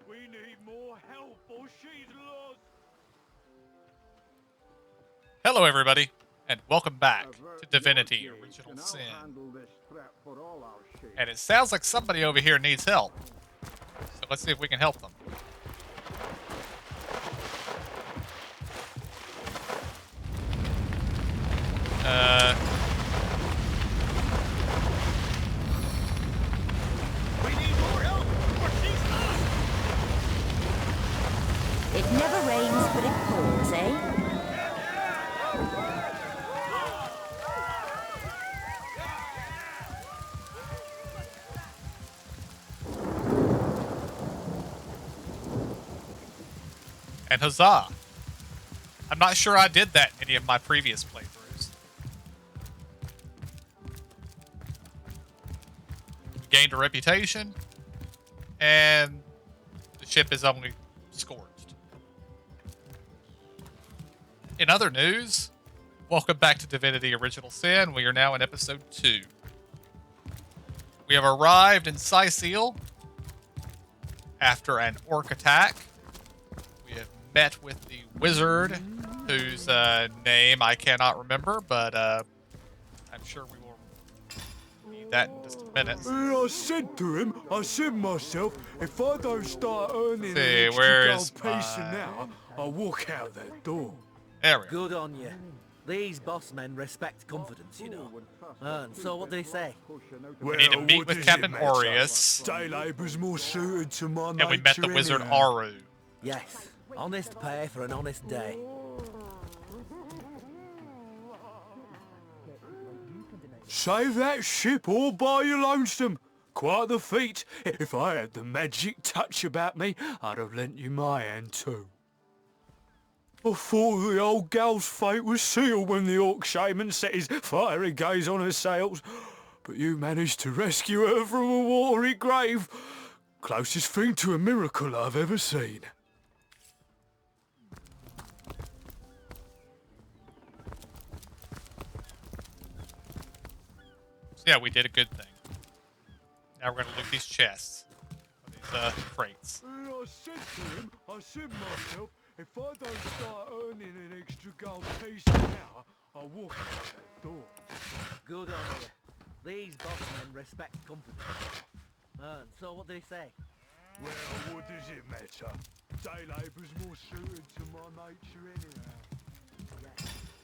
We need more help or she's lost. Hello, everybody, and welcome back to Divinity Original Sin. And it sounds like somebody over here needs help. So let's see if we can help them. We need more help or she's lost. It never rains, but it pours, eh? And huzzah! I'm not sure I did that in any of my previous playthroughs. We gained a reputation, and the ship is only scorched. In other news, welcome back to Divinity Original Sin. We are now in episode 2. We have arrived in Sicil after an orc attack. We have met with the wizard, whose name I cannot remember, but I'm sure we will need that in just a minute. I said to him, I said myself, if I don't start earning See, an where extra gold is piece an hour, I'll walk out that door. There we go. Good on you. These boss men respect confidence, you know. And so what did he say? We need to meet with Captain Aries. Day labour's more suited to my nature. And we met the wizard anyhow. Aru. Yes, honest pay for an honest day. Save that ship all by your lonesome. Quite the feat. If I had the magic touch about me, I'd have lent you my hand too. I thought the old gal's fate was sealed when the orc shaman set his fiery gaze on her sails, but you managed to rescue her from a watery grave. Closest thing to a miracle I've ever seen. So yeah, we did a good thing. Now we're going to loot these chests. These crates. And I said to him, I said myself, if I don't start earning an extra gold piece an hour, I'll walk out that door. Good on you. These boss men respect confidence. And so what did he say? Well, what does it matter? Day labour's more suited to my nature anyhow. Yes,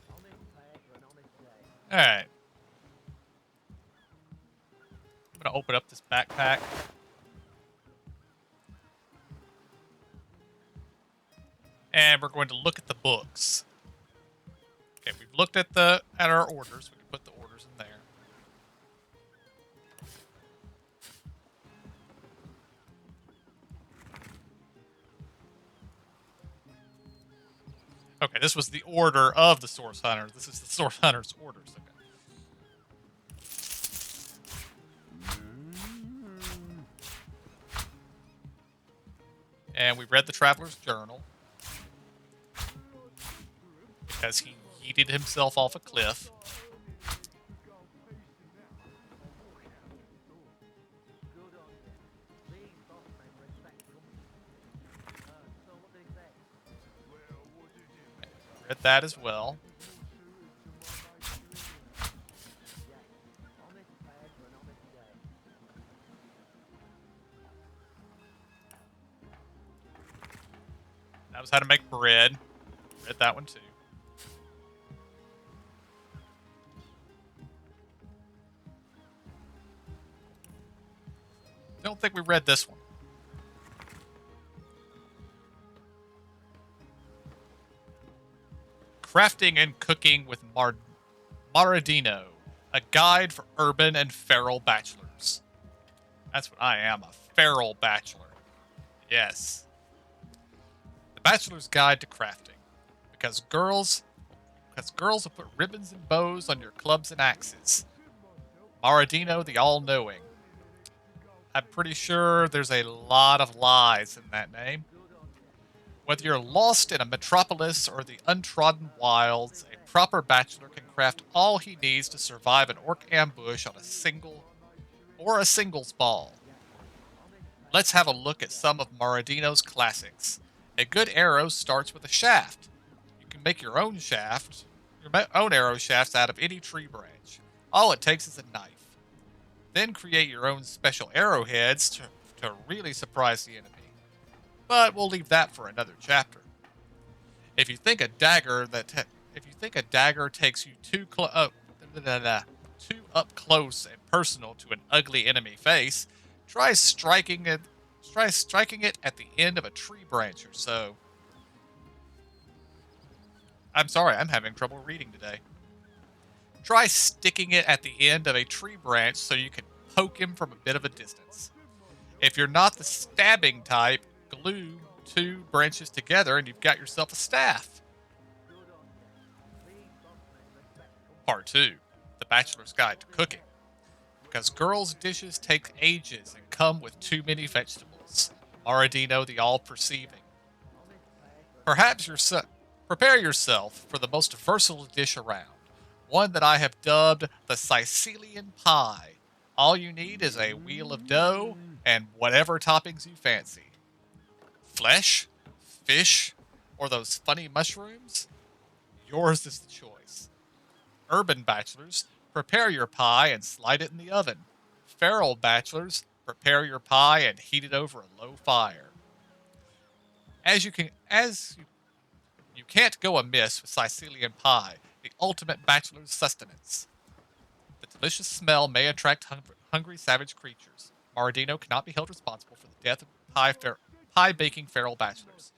honest pay for an honest day. Alright. I'm going to open up this backpack. And we're going to look at the books. Okay, we've looked at our orders. We can put the orders in there. Okay, this was the order of the Source Hunters. This is the Source Hunters' orders. Okay. And we read the Traveler's Journal. Because he yeeted himself off a cliff. Good on you. These boss men respect confidence. And so what did he say? Read that as well. Honest pay for an honest day. That was how to make bread. Read that one too. Don't think we read this one. Crafting and Cooking with Maradino, a guide for urban and feral bachelors. That's what I am, a feral bachelor. Yes. The Bachelor's Guide to Crafting. Because girls will put ribbons and bows on your clubs and axes. Maradino, the all-knowing. I'm pretty sure there's a lot of lies in that name. Whether you're lost in a metropolis or the untrodden wilds, a proper bachelor can craft all he needs to survive an orc ambush on a singles ball. Let's have a look at some of Maradino's classics. A good arrow starts with a shaft. You can make your own shaft, own arrow shafts out of any tree branch. All it takes is a knife. Then create your own special arrowheads to really surprise the enemy. But we'll leave that for another chapter. If you think a dagger takes you too up close and personal to an ugly enemy face, try striking it at the end of a tree branch or so. I'm sorry, I'm having trouble reading today. Try sticking it at the end of a tree branch so you can poke him from a bit of a distance. If you're not the stabbing type, glue 2 branches together and you've got yourself a staff. Part 2, The Bachelor's Guide to Cooking. Because girls' dishes take ages and come with too many vegetables. Maradino the all-perceiving. Prepare yourself for the most versatile dish around. One that I have dubbed the Sicilian pie. All you need is a wheel of dough and whatever toppings you fancy. Flesh, fish, or those funny mushrooms? Yours is the choice. Urban bachelors, prepare your pie and slide it in the oven. Feral bachelors, prepare your pie and heat it over a low fire. You can't go amiss with Sicilian pie, the ultimate bachelor's sustenance. The delicious smell may attract hungry savage creatures. Maradino cannot be held responsible for the death of pie-baking feral bachelors.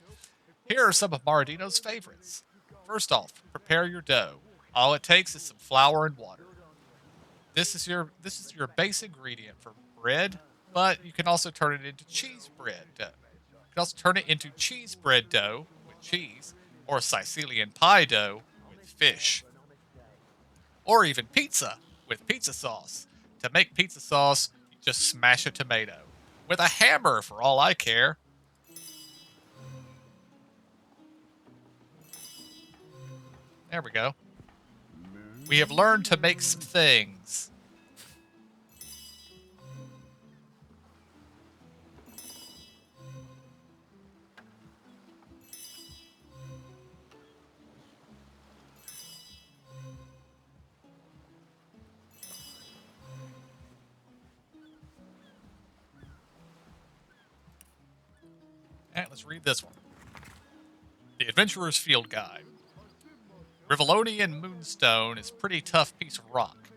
Here are some of Maradino's favorites. First off, prepare your dough. All it takes is some flour and water. This is your base ingredient for bread, but you can also turn it into cheese bread dough. You can also turn it into cheese bread dough with cheese, or Sicilian pie dough with fish, or even pizza with pizza sauce. To make pizza sauce, you just smash a tomato with a hammer for all I care. There we go. We have learned to make some things. Alright, let's read this one. The Adventurer's Field Guide. Rivellonian moonstone is a pretty tough piece of rock.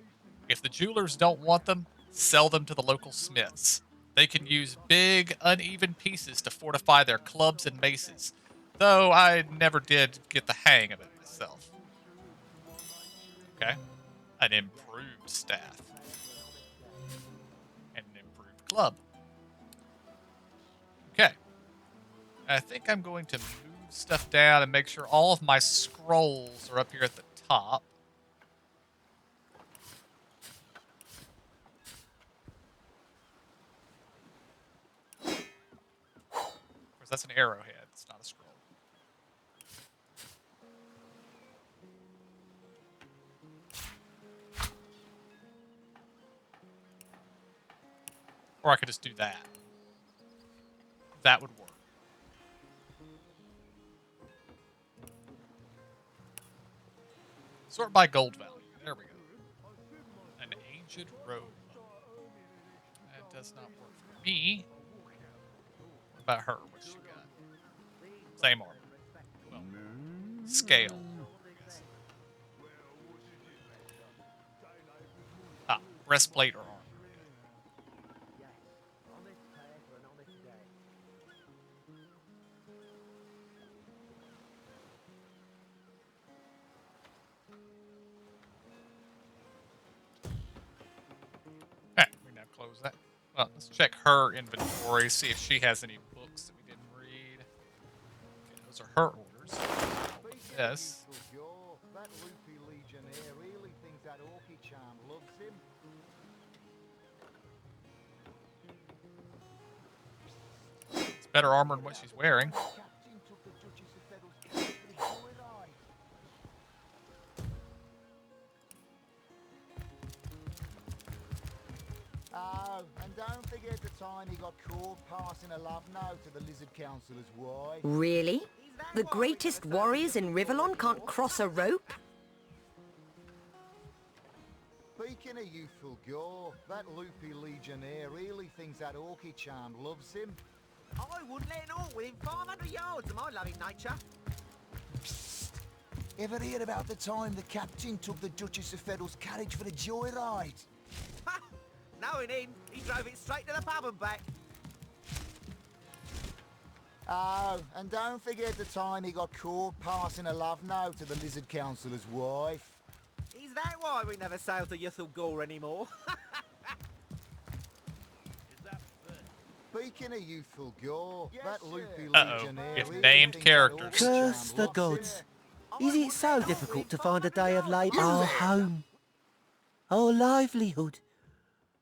If the jewelers don't want them, sell them to the local smiths. They can use big, uneven pieces to fortify their clubs and maces, though I never did get the hang of it myself. Okay. An improved staff. And an improved club. Okay. I think I'm going to move stuff down and make sure all of my scrolls are up here at the top. Of course, that's an arrowhead. It's not a scroll. Or I could just do that. That would work. Sort by gold value. There we go. An aged robe. That does not work for me. What about her? What's she got? Same armor. Well, scale. Ah, breastplate or armor. Close that. Well, let's check her inventory, see if she has any books that we didn't read. Okay, those are her orders. Yes. That loopy legionnaire really thinks that orky charm loves him. It's better armor than what she's wearing. Captain took the Duchess of Feddle's case for his good eye. Oh, and don't forget to time he got caught passing a love note to the Lizard Councillor's wife? Really? The greatest warriors in Rivellon can't cross a rope? Speaking of youthful gore, that loopy legionnaire really thinks that orky charm loves him. I wouldn't let an orc within 500 yards of my loving nature. Ever hear about the time the captain took the Duchess of Feddle's carriage for the joyride? Ha! Knowing him, he drove it straight to the pub and back. Oh, and don't forget the time he got caught passing a love note to the Lizard Councillor's wife. Is that why we never sail to Yuthel Gore anymore? Speaking of youthful gore, that loopy Uh-oh. legionnaire You've really named thinks that characters. orky charm Curse the loves him. gods. Is it so difficult to find a day of labour, our home, our livelihood,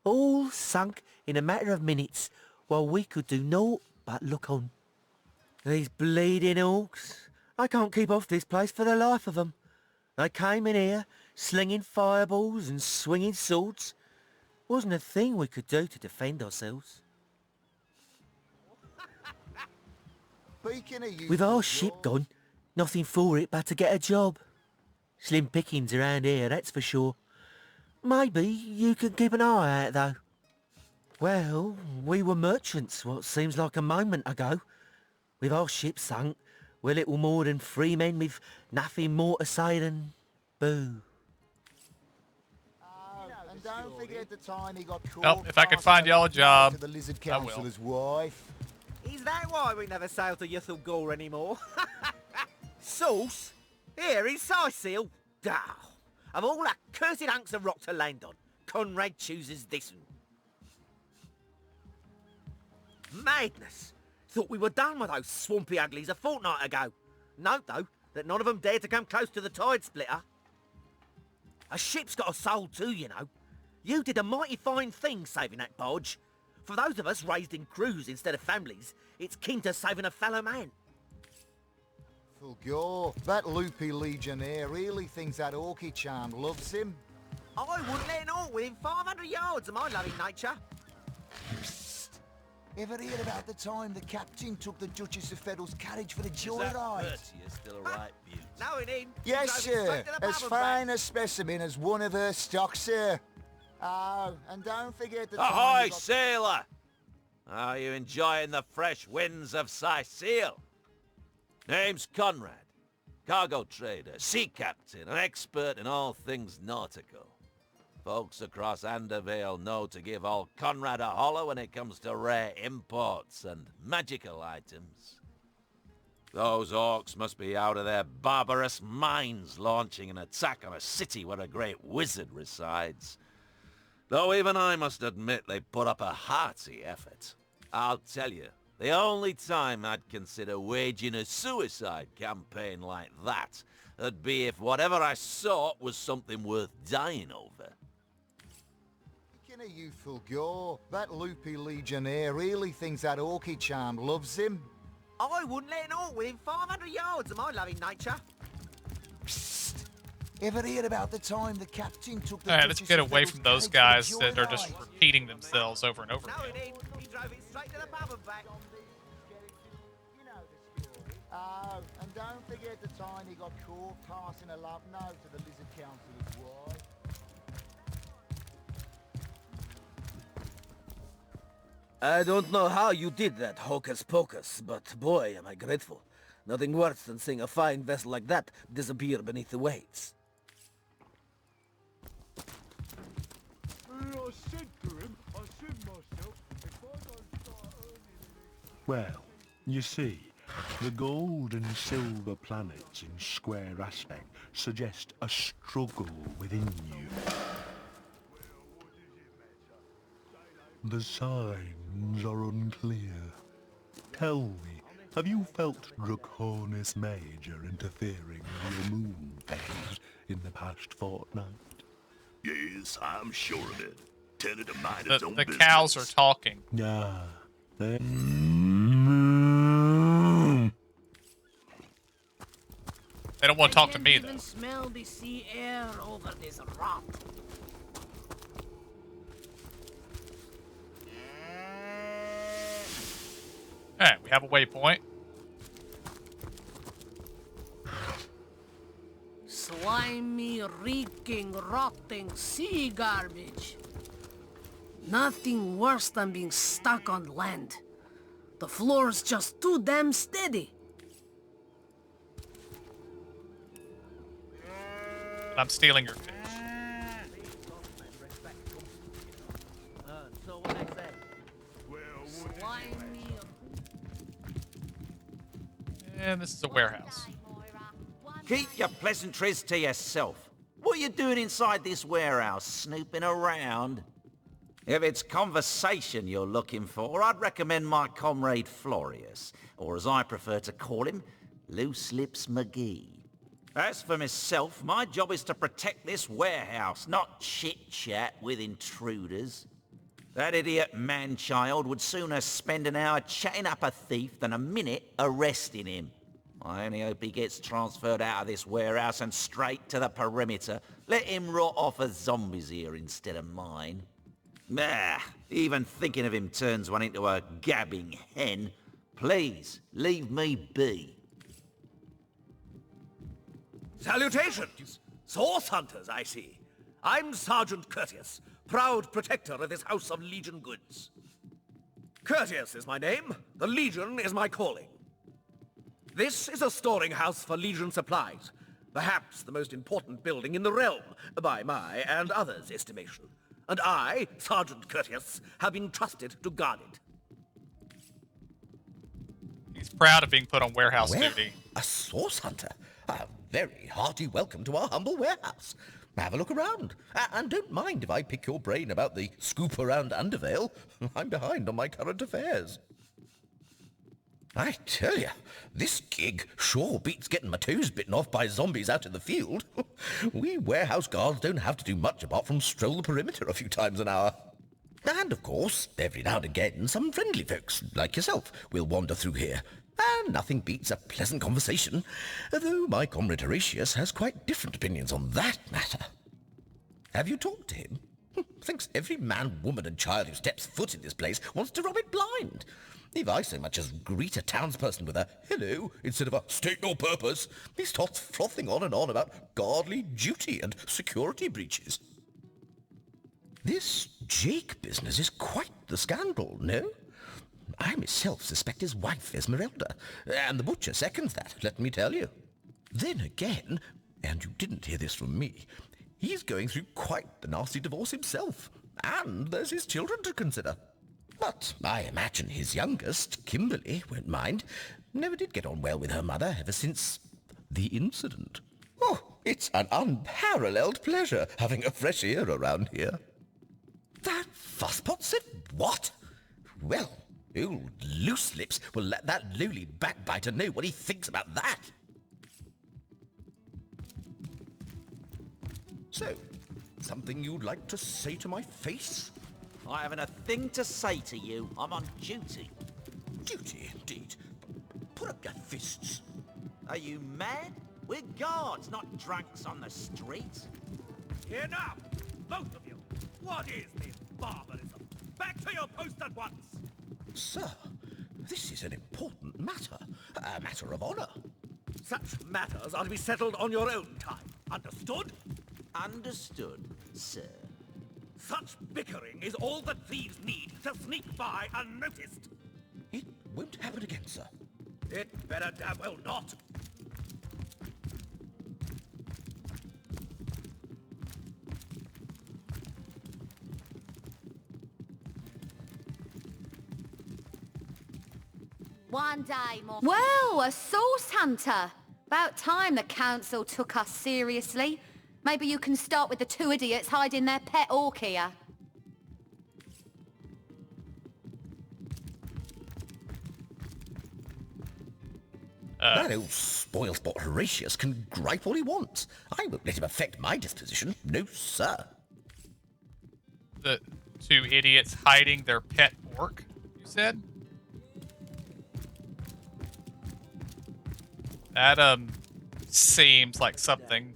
all sunk in a matter of minutes while we could do naught but look on? These bleeding orcs, I can't keep off this place for the life of them. They came in here slinging fireballs and swinging swords. Wasn't a thing we could do to defend ourselves. Speaking of youthful With our ship gore, gone, nothing for it but to get a job. Slim pickings around here, that's for sure. Maybe you can keep an eye out, though. Well, we were merchants what seems like a moment ago. With our ship sunk, we're little more than free men with nothing more to say than boo. and don't forget the time he got caught Well, if I could passing find y'all a love note job, to the Lizard I will. Councillor's wife. Is that why we never sail to Yuthel Gore anymore? Sauce? Here in Sicil? Ah, of all that cursed hunks of rock to land on, Conrad chooses this one. Madness! Thought we were done with those swampy uglies a fortnight ago. Note, though, that none of them dared to come close to the tide splitter. A ship's got a soul too, you know. You did a mighty fine thing saving that barge. For those of us raised in crews instead of families, it's kin to saving a fellow man. Youthful gore, that loopy legionnaire really thinks that orky charm loves him. I wouldn't let an orc within 500 yards of my loving nature. Ever hear about the time the captain took the Duchess of Feddle's carriage for the joyride? Still right, Butte? Knowing him, he Yes, drove it sir. straight to the As pub and fine a specimen as one of her stock, sir. Oh, and don't forget the time Ahoy, he got... sailor! Are you enjoying the fresh winds of Sicil? Name's Conrad, cargo trader, sea captain, an expert in all things nautical. Folks across Andervale know to give old Conrad a holler when it comes to rare imports and magical items. Those orcs must be out of their barbarous minds launching an attack on a city where a great wizard resides. Though even I must admit they put up a hearty effort. I'll tell you, the only time I'd consider waging a suicide campaign like that would be if whatever I sought was something worth dying over. Speaking of youthful gore, that loopy legionnaire really thinks that orky charm loves him. I wouldn't let an orc within 500 yards of my loving nature. Ever hear about the time the captain took the Alright, let's Duchess get of away Feddle's from those carriage guys for the that are just joyride? repeating themselves over and over Knowing again. him, he drove it straight to the pub and back. You know the story. Oh, and don't forget the time he got caught passing a love note to the Lizard Councillor's wife. I don't know how you did that, hocus pocus, but boy, am I grateful. Nothing worse than seeing a fine vessel like that disappear beneath the waves. I said to him, I said myself, if I don't start earning... Well, you see, the gold and silver planets in square aspect suggest a struggle within you. The signs are unclear. Tell me, have you felt Draconis Major interfering with your moon phase in the past fortnight? Yes, I'm sure of it. Tell it to mind its own The business. cows are talking. Ah, they... They don't want to talk to me, though. Even smell the sea air over this rock. Alright, we have a waypoint. Slimy, reeking, rotting sea garbage. Nothing worse than being stuck on land. The floor's just too damn steady. I'm stealing your fish. So what they say? Slimy. And this is a warehouse. Keep your pleasantries to yourself. What are you doing inside this warehouse, snooping around? If it's conversation you're looking for, I'd recommend my comrade Florius, or as I prefer to call him, Loose Lips McGee. As for myself, my job is to protect this warehouse, not chit-chat with intruders. That idiot man-child would sooner spend an hour chatting up a thief than a minute arresting him. I only hope he gets transferred out of this warehouse and straight to the perimeter. Let him rot off as zombies here instead of mine. Even thinking of him turns one into a gabbing hen. Please, leave me be. Salutations! Source hunters, I see. I'm Sergeant Courteous, proud protector of this house of Legion goods. Courteous is my name, the Legion is my calling. This is a storing house for Legion supplies, perhaps the most important building in the realm, by my and others' estimation. And I, Sergeant Courteous, have been trusted to guard it. He's proud of being put on warehouse Well, duty. a source hunter? A very hearty welcome to our humble warehouse. Have a look around. And don't mind if I pick your brain about the scoop around Undervale. I'm behind on my current affairs. I tell you, this gig sure beats getting my toes bitten off by zombies out in the field. We warehouse guards don't have to do much apart from stroll the perimeter a few times an hour. And of course, every now and again, some friendly folks, like yourself, will wander through here. And nothing beats a pleasant conversation, though my comrade Horatius has quite different opinions on that matter. Have you talked to him? Thinks every man, woman and child who steps foot in this place wants to rob it blind. If I so much as greet a townsperson with a hello instead of a state your purpose, he starts frothing on and on about guardly duty and security breaches. This Jake business is quite the scandal, no? I myself suspect his wife Esmeralda, and the butcher seconds that, let me tell you. Then again, and you didn't hear this from me, he's going through quite the nasty divorce himself, and there's his children to consider. But I imagine his youngest, Kimberly, won't mind. Never did get on well with her mother ever since the incident. Oh, it's an unparalleled pleasure having a fresh ear around here. That fusspot said what? Well, old Loose Lips will let that lowly backbiter know what he thinks about that. So, something you'd like to say to my face? I haven't a thing to say to you. I'm on duty. Duty, indeed. Put up your fists. Are you mad? We're guards, not drunks on the street. Enough! Both of you! What is this barbarism? Back to your post at once! Sir, this is an important matter. A matter of honor. Such matters are to be settled on your own time. Understood? Understood, sir. Such bickering is all that thieves need to sneak by unnoticed. It won't happen again, sir. It better damn well not. One day more. Well, a source hunter. About time the council took us seriously. Maybe you can start with the two idiots hiding their pet orc here. That old spoilsport Horatius can gripe all he wants. I won't let him affect my disposition. No, sir. The two idiots hiding their pet orc, you said? That, seems like something...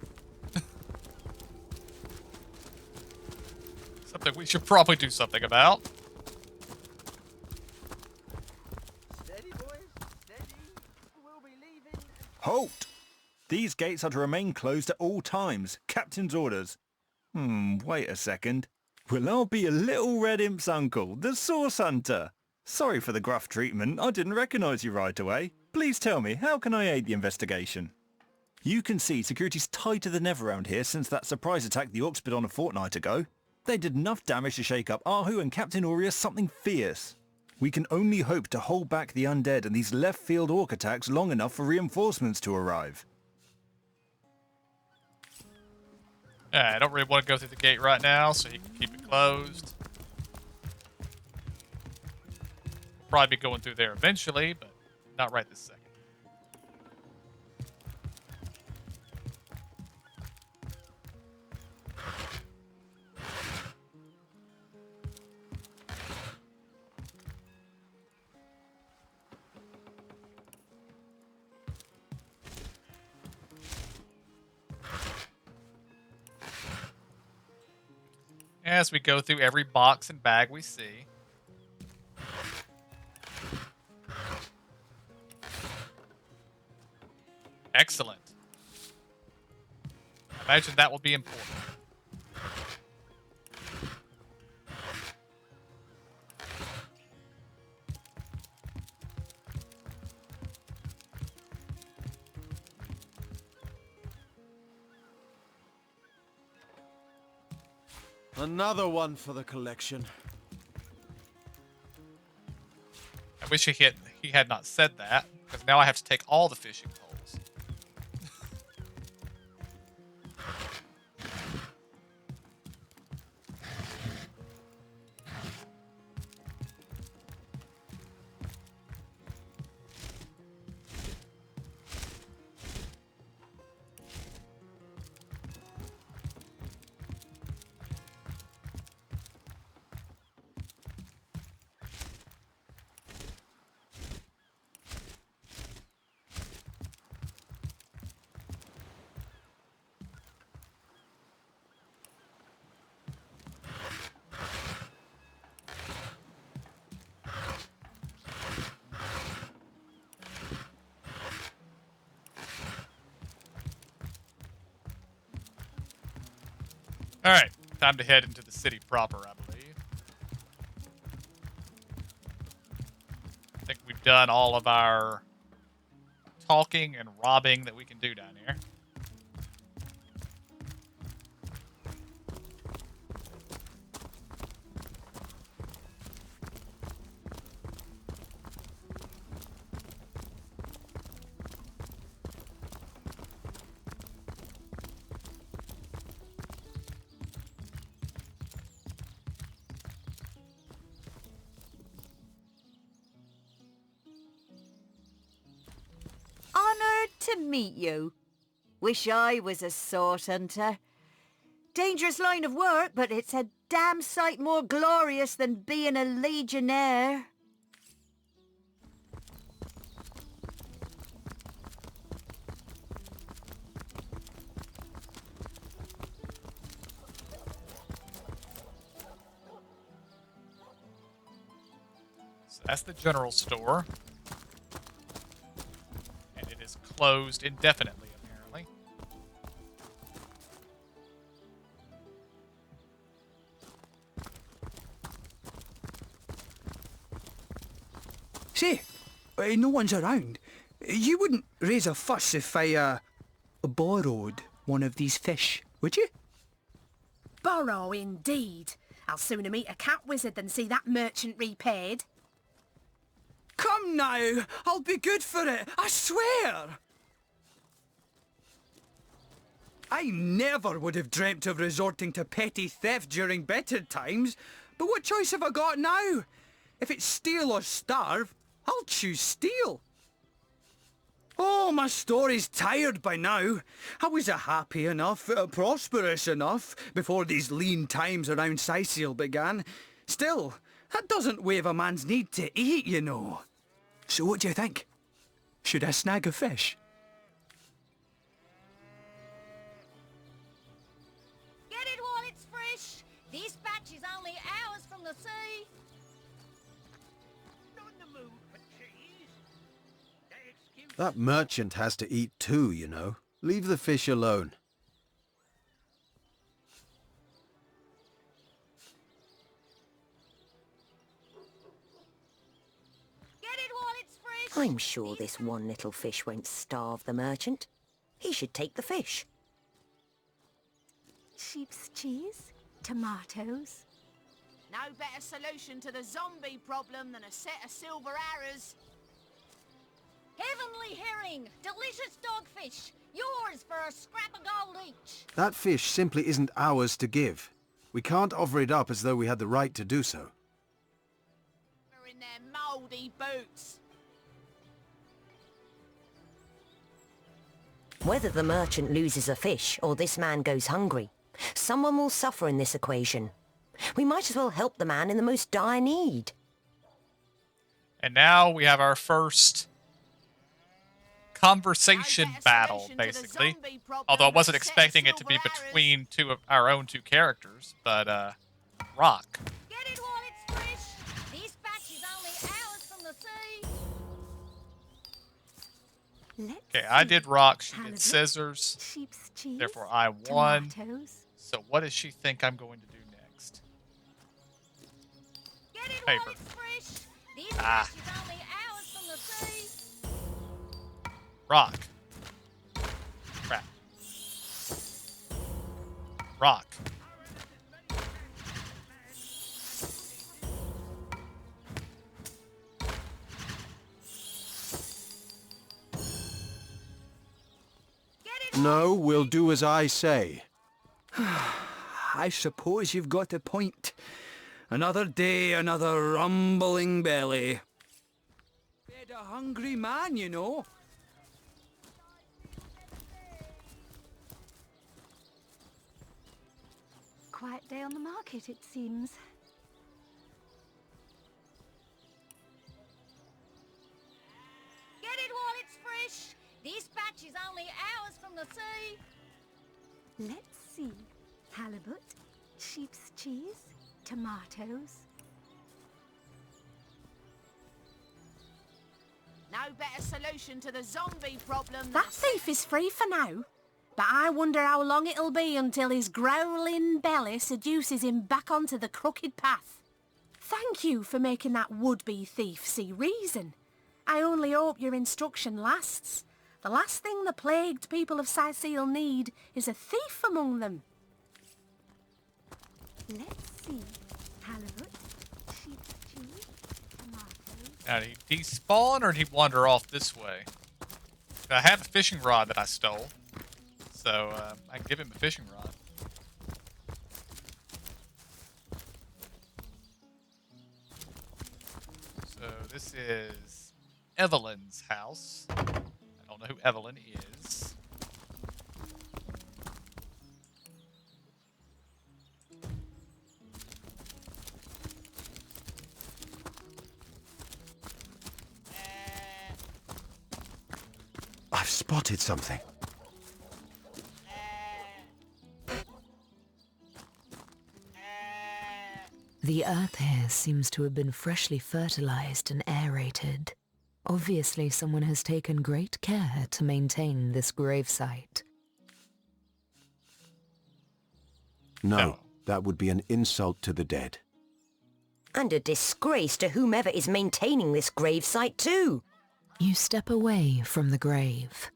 something we should probably do something about. Steady Halt! These gates are to remain closed at all times. Captain's orders. Wait a second. Well, I'll be a little red imp's uncle, the source hunter. Sorry for the gruff treatment. I didn't recognise you right away. Please tell me, how can I aid the investigation? You can see security's tighter than ever around here since that surprise attack the Orcs did on a fortnight ago. They did enough damage to shake up Ahu and Captain Aureus something fierce. We can only hope to hold back the undead and these left-field Orc attacks long enough for reinforcements to arrive. I don't really want to go through the gate right now, so he can keep it closed. We'll probably be going through there eventually, but not right this second. As we go through every box and bag we see. Excellent. I imagine that will be important. Another one for the collection. I wish he had not said that, because now I have to take all the fishing poles. Alright, time to head into the city proper, I believe. I think we've done all of our talking and robbing that we can do down here. Honoured to meet you. Wish I was a sword hunter. Dangerous line of work, but it's a damn sight more glorious than being a legionnaire. So that's the general store. And it is closed indefinitely, apparently. Say, no one's around. You wouldn't raise a fuss if I, borrowed one of these fish, would you? Borrow indeed. I'll sooner meet a cat wizard than see that merchant repaid. Come now, I'll be good for it, I swear! I never would have dreamt of resorting to petty theft during better times, but what choice have I got now? If it's steal or starve, I'll choose steal. Oh, my story's tired by now. I was happy enough, prosperous enough, before these lean times around Sicil began. Still, that doesn't waive a man's need to eat, you know. So what do you think? Should I snag a fish? Get it while it's fresh. This batch is only hours from the sea. Not in the mood for cheese. Excuse That merchant has to eat too, you know. Leave the fish alone. I'm sure this one little fish won't starve the merchant. He should take the fish. Sheep's cheese, tomatoes. No better solution to the zombie problem than a set of silver arrows. Heavenly herring, delicious dogfish, yours for a scrap of gold each. That fish simply isn't ours to give. We can't offer it up as though we had the right to do so. We're in their mouldy boots. Whether the merchant loses a fish or this man goes hungry, someone will suffer in this equation. We might as well help the man in the most dire need. And now we have our first conversation battle, basically. Although I wasn't expecting it to be between our own two characters, but Rock. Get it while it's fresh. This batch is only hours from the sea. Okay, I did Rock, she did Scissors. Sheep's cheese, Therefore I won. tomatoes. So what does she think I'm going to do next? Get it Paper. while it's fresh. This batch is only hours from the sea. Rock. Crap. Rock. No, we'll do as I say. I suppose you've got a point. Another day, another rumbling belly. Fed a hungry man, you know. Quiet day on the market, it seems. Get it while it's fresh. This batch is only hours from the sea. Let's see. Halibut, sheep's cheese, tomatoes. No better solution to the zombie problem than That thief is free for now. But I wonder how long it'll be until his growling belly seduces him back onto the crooked path. Thank you for making that would-be thief see reason. I only hope your instruction lasts. The last thing the plagued people of Sicil need is a thief among them. Let's see. Halibut, sheep's cheese, tomatoes. Now, did he spawn or did he wander off this way? I have a fishing rod that I stole, so I can give him a fishing rod. So this is Evelyn's house. I don't know who Evelyn is. I've spotted something. The earth here seems to have been freshly fertilized and aerated. Obviously, someone has taken great care to maintain this gravesite. No, that would be an insult to the dead. And a disgrace to whomever is maintaining this gravesite too. You step away from the grave.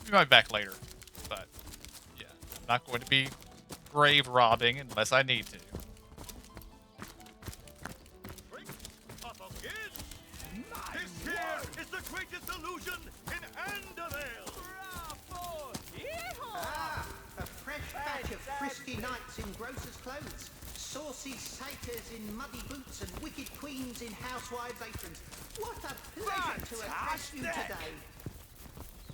Be right back later, but yeah, I'm not going to be grave robbing unless I need to. This here is the greatest illusion in Andorvale! Ah, a fresh batch of frisky knights in grocers' clothes, saucy satyrs in muddy boots, and wicked queens in housewives' aprons. What a pleasure to address you today.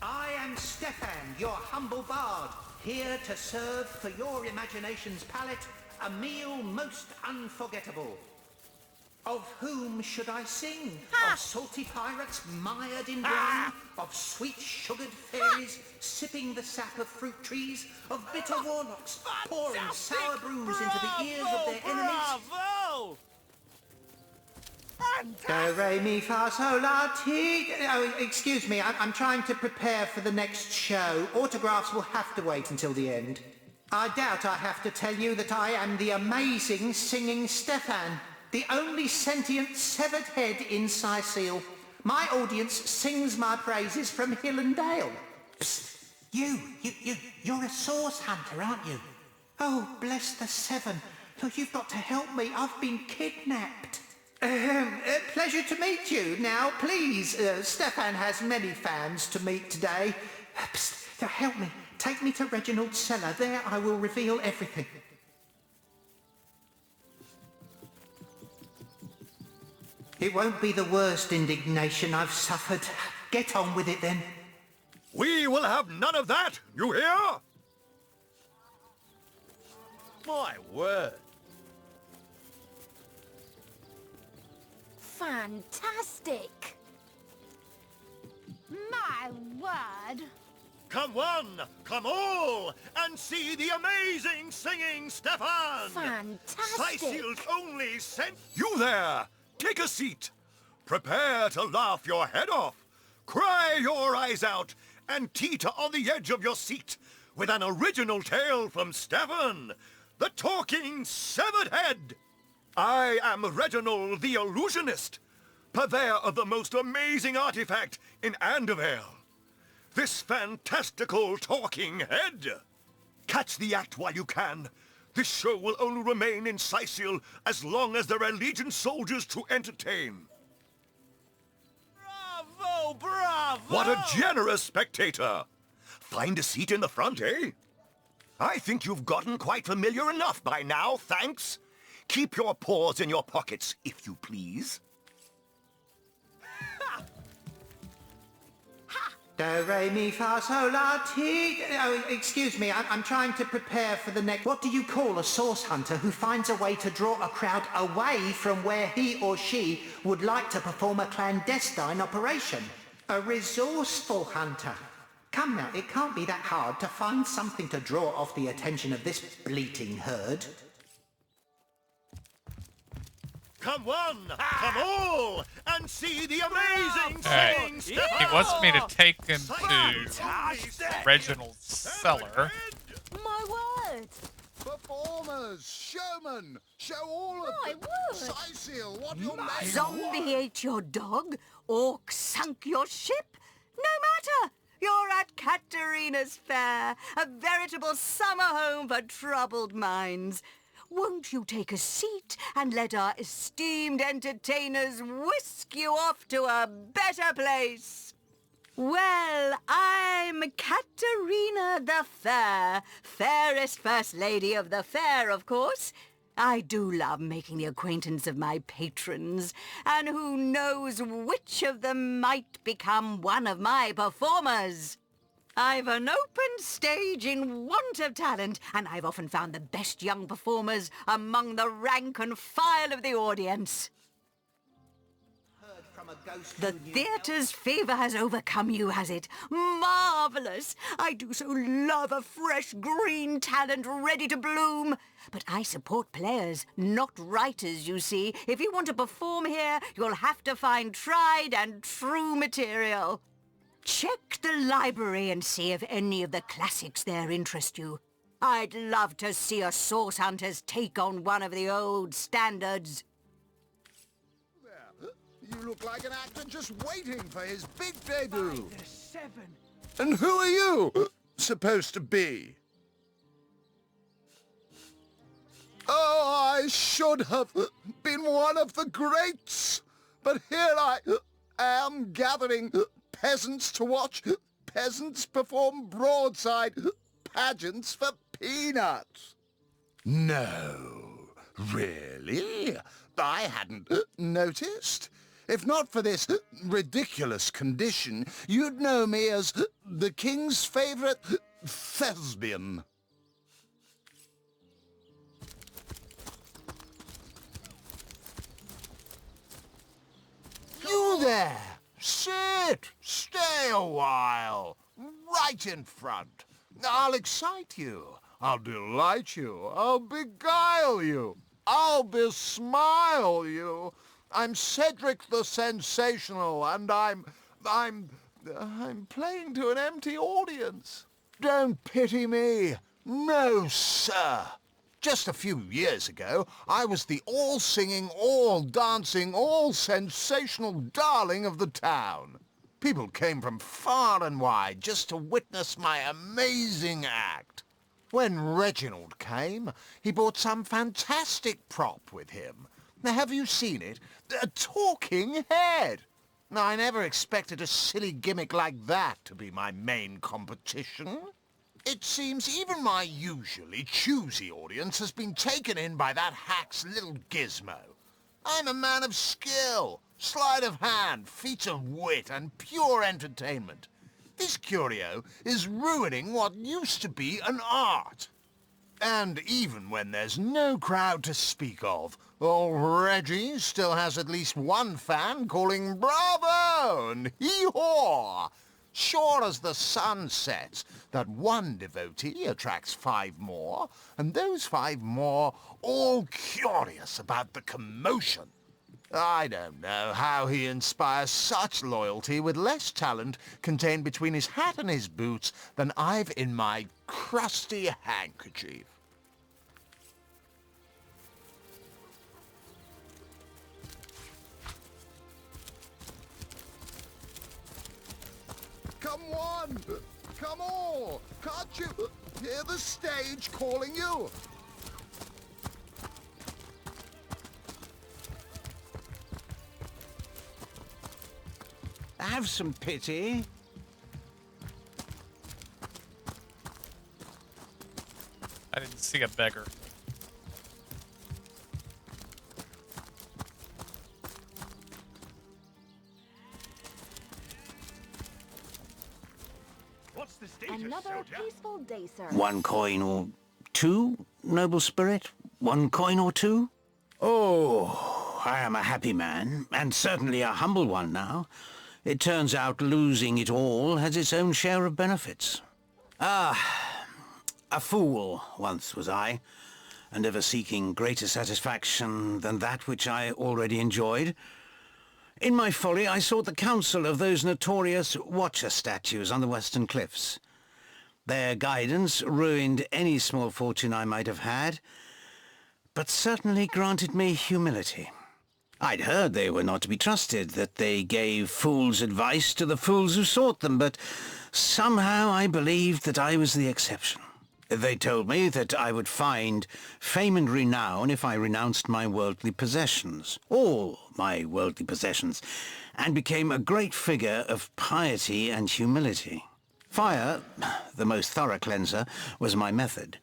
I am Stefan, your humble bard, here to serve for your imagination's palate a meal most unforgettable. Of whom should I sing? Of salty pirates mired in wine? Of sweet sugared fairies sipping the sap of fruit trees? Of bitter warlocks pouring sour brews into the ears of their enemies? Do, re, mi, fa, sol, la, ti. Oh, excuse me, I'm trying to prepare for the next show. Autographs will have to wait until the end. I doubt I have to tell you that I am the amazing singing Stefan, the only sentient severed head in Sicile. My audience sings my praises from hill and dale. Psst. You're a source hunter, aren't you? Oh, bless the seven. Oh, you've got to help me. I've been kidnapped. Pleasure to meet you. Now, please, Stefan has many fans to meet today. Psst, help me. Take me to Reginald's cellar. There I will reveal everything. It won't be the worst indignation I've suffered. Get on with it then. We will have none of that, you hear? My word. Fantastic! My word! Come one, come all, and see the amazing singing Stefan! Fantastic! Sicile's only sent... You there! Take a seat. Prepare to laugh your head off, cry your eyes out, and teeter on the edge of your seat with an original tale from Stefan, the talking severed head. I am Reginald the Illusionist, purveyor of the most amazing artifact in Andevale. This fantastical talking head. Catch the act while you can. This show will only remain in Sicile as long as there are Legion soldiers to entertain. Bravo, bravo! What a generous spectator! Find a seat in the front, eh? I think you've gotten quite familiar enough by now, thanks. Keep your paws in your pockets, if you please. Do, re, mi, fa, sol, la, ti. Oh, excuse me, I'm trying to prepare for the next... What do you call a source hunter who finds a way to draw a crowd away from where he or she would like to perform a clandestine operation? A resourceful hunter. Come now, it can't be that hard to find something to draw off the attention of this bleating herd. Come one, come all, and see the amazing singing Stefan! He wants me to take him to Reginald's cellar. My word! Performers, showmen, show all of My them. word! Sicile, what you're made Zombie ate your dog? Orc sunk your ship? No matter! You're at Katerina's Fair, a veritable summer home for troubled minds. Won't you take a seat and let our esteemed entertainers whisk you off to a better place? Well, I'm Katerina the Fair, fairest first lady of the fair, of course. I do love making the acquaintance of my patrons, and who knows which of them might become one of my performers. I've an open stage in want of talent, and I've often found the best young performers among the rank and file of the audience. The theatre's favour has overcome you, has it? Marvellous! I do so love a fresh green talent ready to bloom. But I support players, not writers, you see. If you want to perform here, you'll have to find tried and true material. Check the library and see if any of the classics there interest you. I'd love to see a source hunter's take on one of the old standards. You look like an actor just waiting for his big debut. The seven. And who are you supposed to be? Oh, I should have been one of the greats. But here I am gathering peasants to watch peasants perform broadside pageants for peanuts. No, really? I hadn't noticed. If not for this ridiculous condition, you'd know me as the king's favorite thespian. You there! Sit! Stay a while. Right in front. I'll excite you. I'll delight you. I'll beguile you. I'll besmile you. I'm Cedric the Sensational, and I'm playing to an empty audience. Don't pity me. No, sir. Just a few years ago, I was the all-singing, all-dancing, all-sensational darling of the town. People came from far and wide just to witness my amazing act. When Reginald came, he brought some fantastic prop with him. Now, have you seen it? A talking head. Now, I never expected a silly gimmick like that to be my main competition. It seems even my usually choosy audience has been taken in by that hack's little gizmo. I'm a man of skill, sleight of hand, feats of wit, and pure entertainment. This curio is ruining what used to be an art. And even when there's no crowd to speak of, old Reggie still has at least one fan calling bravo and hee-haw. Sure as the sun sets, that one devotee attracts 5 more, and those 5 more all curious about the commotion. I don't know how he inspires such loyalty with less talent contained between his hat and his boots than I've in my crusty handkerchief. Come on! Come on! Can't you hear the stage calling you? Have some pity. I didn't see a beggar. What's the status, Another soldier? peaceful day, sir. 1 coin or 2, noble spirit? 1 coin or 2? Oh, I am a happy man, and certainly a humble one now. It turns out losing it all has its own share of benefits. Ah, a fool once was I, and ever seeking greater satisfaction than that which I already enjoyed. In my folly I sought the counsel of those notorious Watcher statues on the western cliffs. Their guidance ruined any small fortune I might have had, but certainly granted me humility. I'd heard they were not to be trusted, that they gave fools' advice to the fools who sought them, but somehow I believed that I was the exception. They told me that I would find fame and renown if I renounced my worldly possessions, all my worldly possessions, and became a great figure of piety and humility. Fire, the most thorough cleanser, was my method.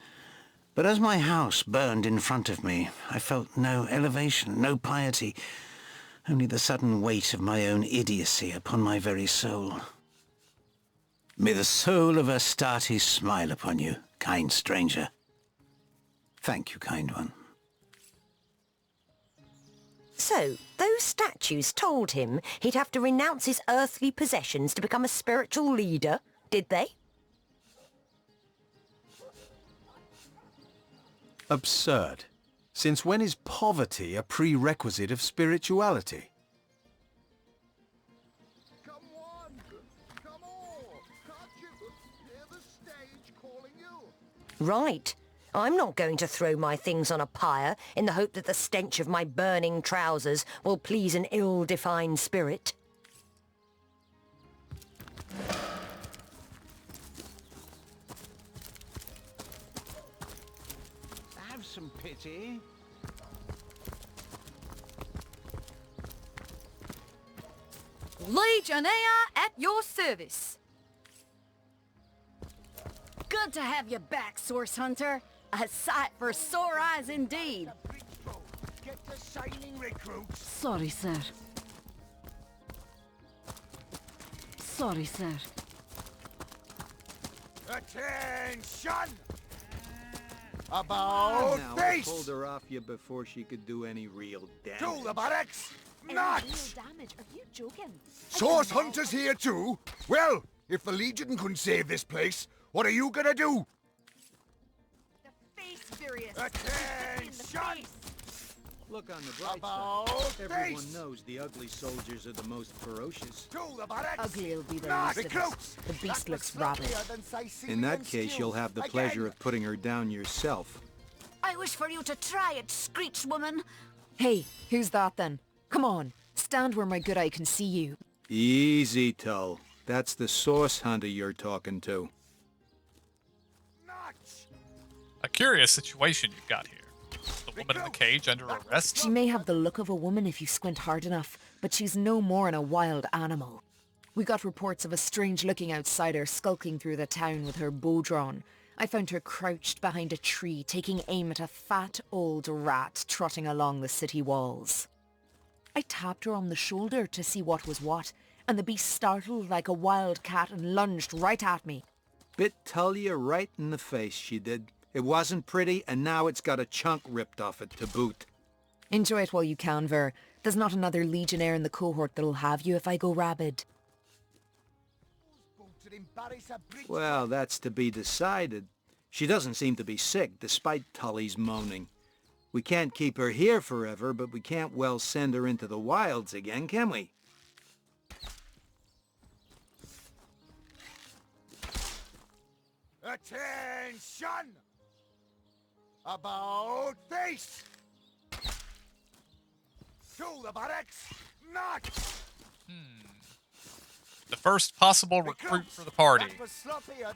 But as my house burned in front of me, I felt no elevation, no piety, only the sudden weight of my own idiocy upon my very soul. May the soul of Astarte smile upon you, kind stranger. Thank you, kind one. So, those statues told him he'd have to renounce his earthly possessions to become a spiritual leader, did they? Absurd. Since when is poverty a prerequisite of spirituality? Come on! Come on! Can't you hear the stage calling you? Right. I'm not going to throw my things on a pyre in the hope that the stench of my burning trousers will please an ill-defined spirit. Have some pity. Legionnaire at your service. Good to have you back, Source Hunter. A sight for sore eyes indeed. Get the sailing recruits. Sorry, sir. Sorry, sir. Attention! Now, About I face! pulled her off you before she could do any real damage. To the barracks! Any Not! real damage? Are you joking? Source Hunter's here too? Well, if the Legion couldn't save this place, what are you gonna do? Face furious. Attention! Look on the bright About side. Everyone face! knows the ugly soldiers are the most ferocious. To the barracks! Ugly'll be the Not least of us. The beast looks rabid. In that case, you'll have the pleasure of putting her down yourself. I wish for you to try it, Screech woman. Hey, who's that then? Come on, stand where my good eye can see you. Easy, Tull. That's the source hunter you're talking to. A curious situation you've got here. The woman in the cage under arrest? She may have the look of a woman if you squint hard enough, but she's no more than a wild animal. We got reports of a strange-looking outsider skulking through the town with her bow drawn. I found her crouched behind a tree, taking aim at a fat old rat trotting along the city walls. I tapped her on the shoulder to see what was what, and the beast startled like a wild cat and lunged right at me. Bit Tullia right in the face, she did. It wasn't pretty, and now it's got a chunk ripped off it to boot. Enjoy it while you can, Ver. There's not another legionnaire in the cohort that'll have you if I go rabid. Well, that's to be decided. She doesn't seem to be sick, despite Tully's moaning. We can't keep her here forever, but we can't well send her into the wilds again, can we? Attention! About face! To the barracks! Not! The first possible recruit for the party.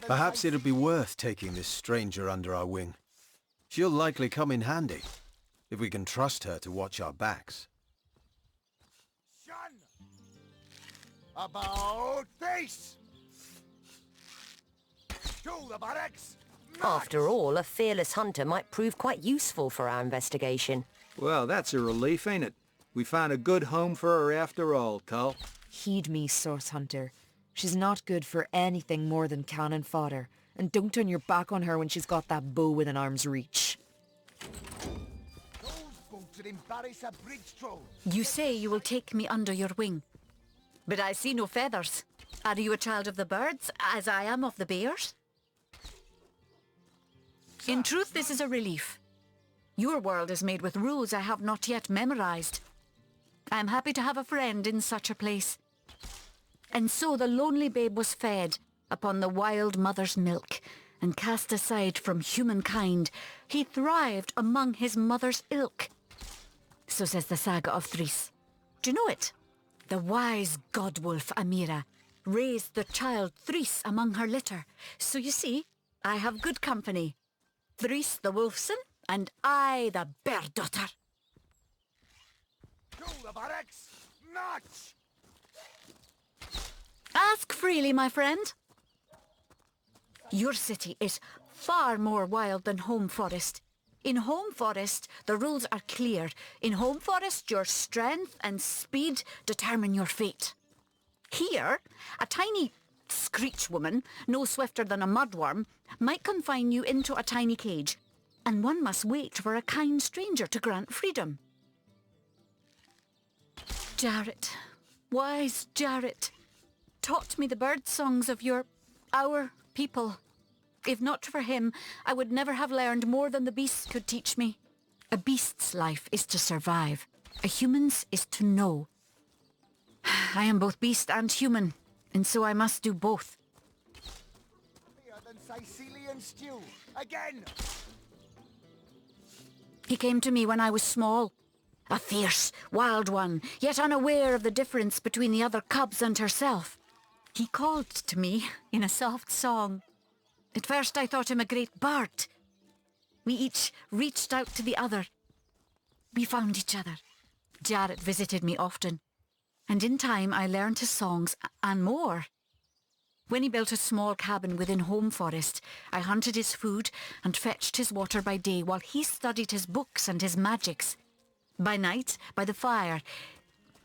Perhaps it'd be worth taking this stranger under our wing. She'll likely come in handy, if we can trust her to watch our backs. About face! To the barracks! After all, a fearless hunter might prove quite useful for our investigation. Well, that's a relief, ain't it? We found a good home for her after all, Tull. Heed me, Source Hunter. She's not good for anything more than cannon fodder, and don't turn your back on her when she's got that bow within arm's reach. You say you will take me under your wing, but I see no feathers. Are you a child of the birds, as I am of the bears? In truth, this is a relief. Your world is made with rules I have not yet memorized. I am happy to have a friend in such a place. And so the lonely babe was fed upon the wild mother's milk, and cast aside from humankind, he thrived among his mother's ilk. So says the saga of Threes. Do you know it? The wise godwolf Amira raised the child Threes among her litter. So you see, I have good company. Threes the wolfson, and I the bear daughter. To the barracks! Not! Ask freely, my friend. Your city is far more wild than Home Forest. In Home Forest, the rules are clear. In Home Forest, your strength and speed determine your fate. Here, a tiny Screech woman, no swifter than a mudworm, might confine you into a tiny cage, and one must wait for a kind stranger to grant freedom. Jarrett, wise Jarrett, taught me the bird songs of our people. If not for him, I would never have learned more than the beasts could teach me. A beast's life is to survive. A human's is to know. I am both beast and human, and so I must do both. Sicilian stew. Again! He came to me when I was small. A fierce, wild one, yet unaware of the difference between the other cubs and herself. He called to me in a soft song. At first I thought him a great bird. We each reached out to the other. We found each other. Jarrett visited me often, and in time I learned his songs and more. When he built a small cabin within Home Forest, I hunted his food and fetched his water by day while he studied his books and his magics. By night, by the fire,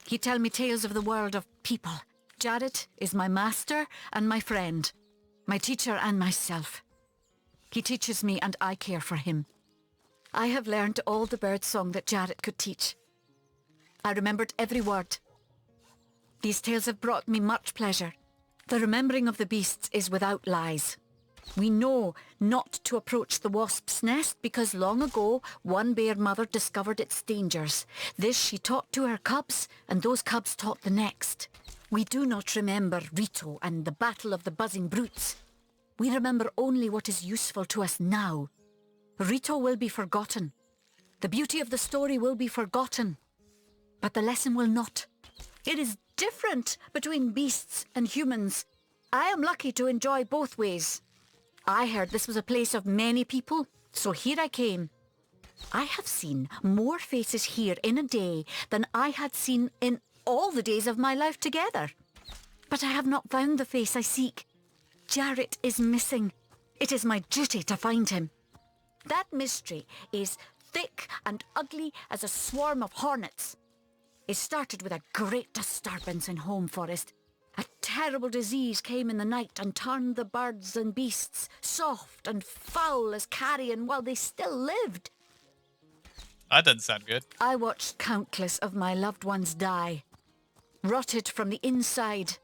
he'd tell me tales of the world of people. Jarrett is my master and my friend, my teacher and myself. He teaches me and I care for him. I have learned all the bird song that Jarrett could teach. I remembered every word. These tales have brought me much pleasure. The remembering of the beasts is without lies. We know not to approach the wasp's nest because long ago one bear mother discovered its dangers. This she taught to her cubs, and those cubs taught the next. We do not remember Rito and the battle of the buzzing brutes. We remember only what is useful to us now. Rito will be forgotten. The beauty of the story will be forgotten. But the lesson will not. It is different between beasts and humans. I am lucky to enjoy both ways. I heard this was a place of many people, so here I came. I have seen more faces here in a day than I had seen in all the days of my life together. But I have not found the face I seek. Jarrett is missing. It is my duty to find him. That mystery is thick and ugly as a swarm of hornets. It started with a great disturbance in Home Forest. A terrible disease came in the night and turned the birds and beasts soft and foul as carrion while they still lived. That doesn't sound good. I watched countless of my loved ones die, rotted from the inside.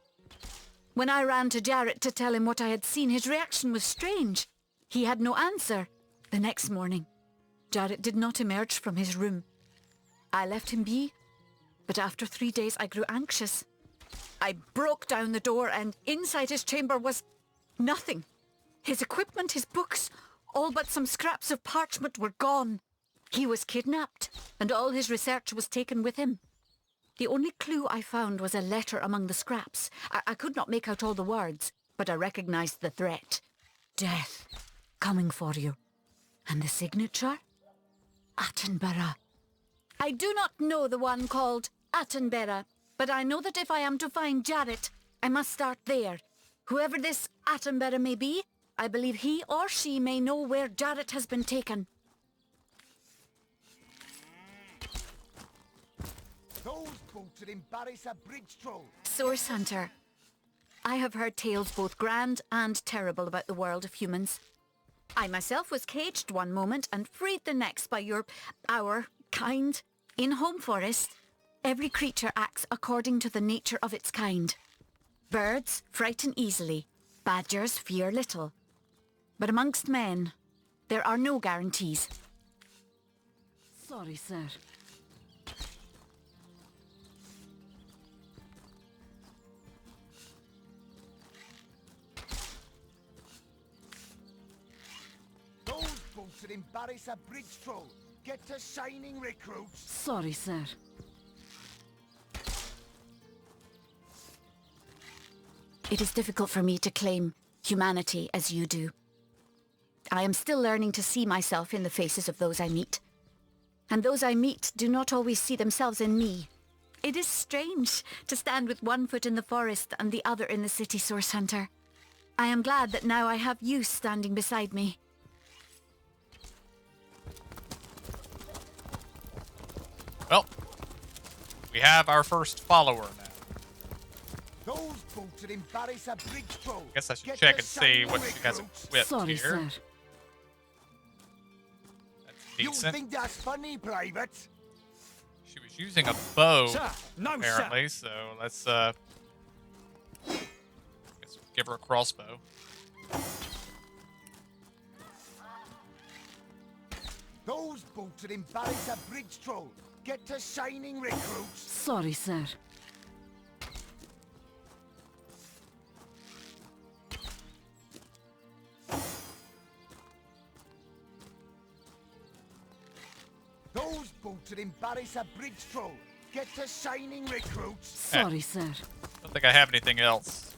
When I ran to Jarrett to tell him what I had seen, his reaction was strange. He had no answer. The next morning, Jarrett did not emerge from his room. I left him be, but after 3 days I grew anxious. I broke down the door, and inside his chamber was nothing. His equipment, his books, all but some scraps of parchment were gone. He was kidnapped, and all his research was taken with him. The only clue I found was a letter among the scraps. I could not make out all the words, but I recognized the threat. Death, coming for you. And the signature? Attenborough. I do not know the one called Attenborough, but I know that if I am to find Jarrett, I must start there. Whoever this Attenborough may be, I believe he or she may know where Jarrett has been taken. Those boots would embarrass a bridge troll. Source Hunter. I have heard tales both grand and terrible about the world of humans. I myself was caged one moment and freed the next by our kind. In Home Forest, every creature acts according to the nature of its kind. Birds frighten easily, badgers fear little. But amongst men, there are no guarantees. Sorry, sir. Those boots would embarrass a bridge troll. Get to shining recruits. Sorry, sir. It is difficult for me to claim humanity as you do. I am still learning to see myself in the faces of those I meet. And those I meet do not always see themselves in me. It is strange to stand with one foot in the forest and the other in the city, Source Hunter. I am glad that now I have you standing beside me. Well, we have our first follower now. Those boots would embarrass a bridge troll. I guess I should check and see what she has equipped Sorry, here. sir. That's You decent. think that's funny, Private? She was using a bow, Sir, no, apparently, so let's guess we'll give her a crossbow. Those boots would embarrass a bridge troll. Get to shining recruits. Sorry, sir. Those boots would embarrass a bridge troll. Get to shining recruits. Sorry, sir. Don't think I have anything else.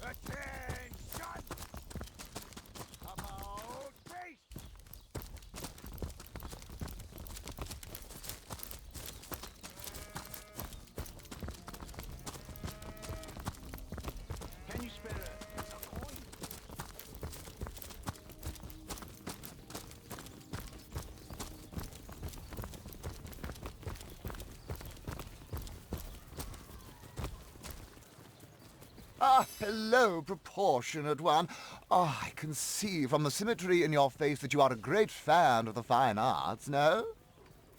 Attention! About face! Can you spare a coin? Ah, hello, proportionate one. Ah, I can see from the symmetry in your face that you are a great fan of the fine arts, no?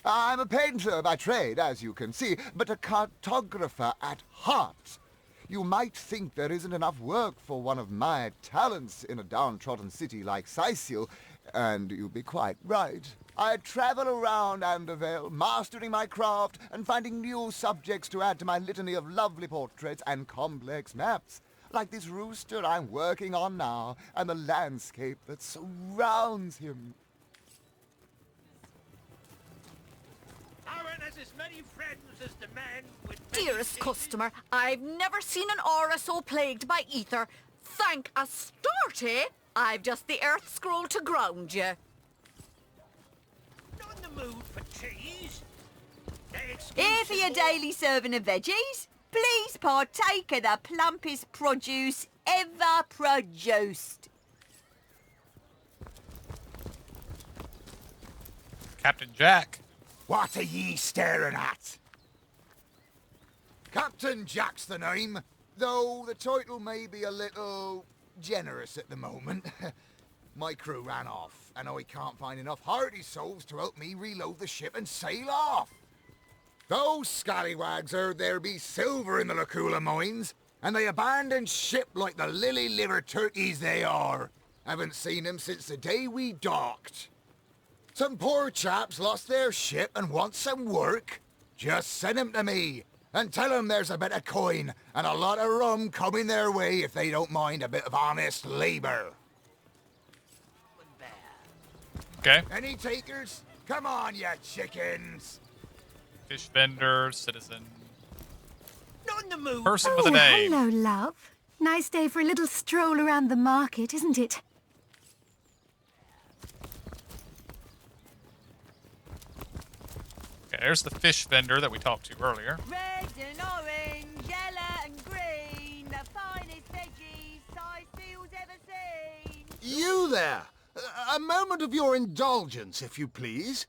I'm a painter by trade, as you can see, but a cartographer at heart. You might think there isn't enough work for one of my talents in a downtrodden city like Sicil, and you'd be quite right. I travel around Andervale, mastering my craft and finding new subjects to add to my litany of lovely portraits and complex maps, like this rooster I'm working on now, and the landscape that surrounds him. Aaron has as many friends as the man with... Dearest customer, I've never seen an aura so plagued by ether. Thank Astarte, I've just the earth scroll to ground you. Not in the mood for cheese. Here for your daily serving of veggies. Please partake of the plumpest produce ever produced. Captain Jack. What are ye staring at? Captain Jack's the name, though the title may be a little generous at the moment. My crew ran off, and I can't find enough hardy souls to help me reload the ship and sail off. Those scallywags heard there be silver in the Lacula mines, and they abandoned ship like the lily-livered turkeys they are. Haven't seen them since the day we docked. Some poor chaps lost their ship and want some work. Just send them to me, and tell them there's a bit of coin and a lot of rum coming their way if they don't mind a bit of honest labour. Okay. Any takers? Come on, you chickens! Fish vendor, citizen. Not in the mood. Person with a name. Hello, love. Nice day for a little stroll around the market, isn't it? Okay, there's the fish vendor that we talked to earlier. Red and orange, yellow and green, the finest veggies Sicil's ever seen. You there! A moment of your indulgence, if you please.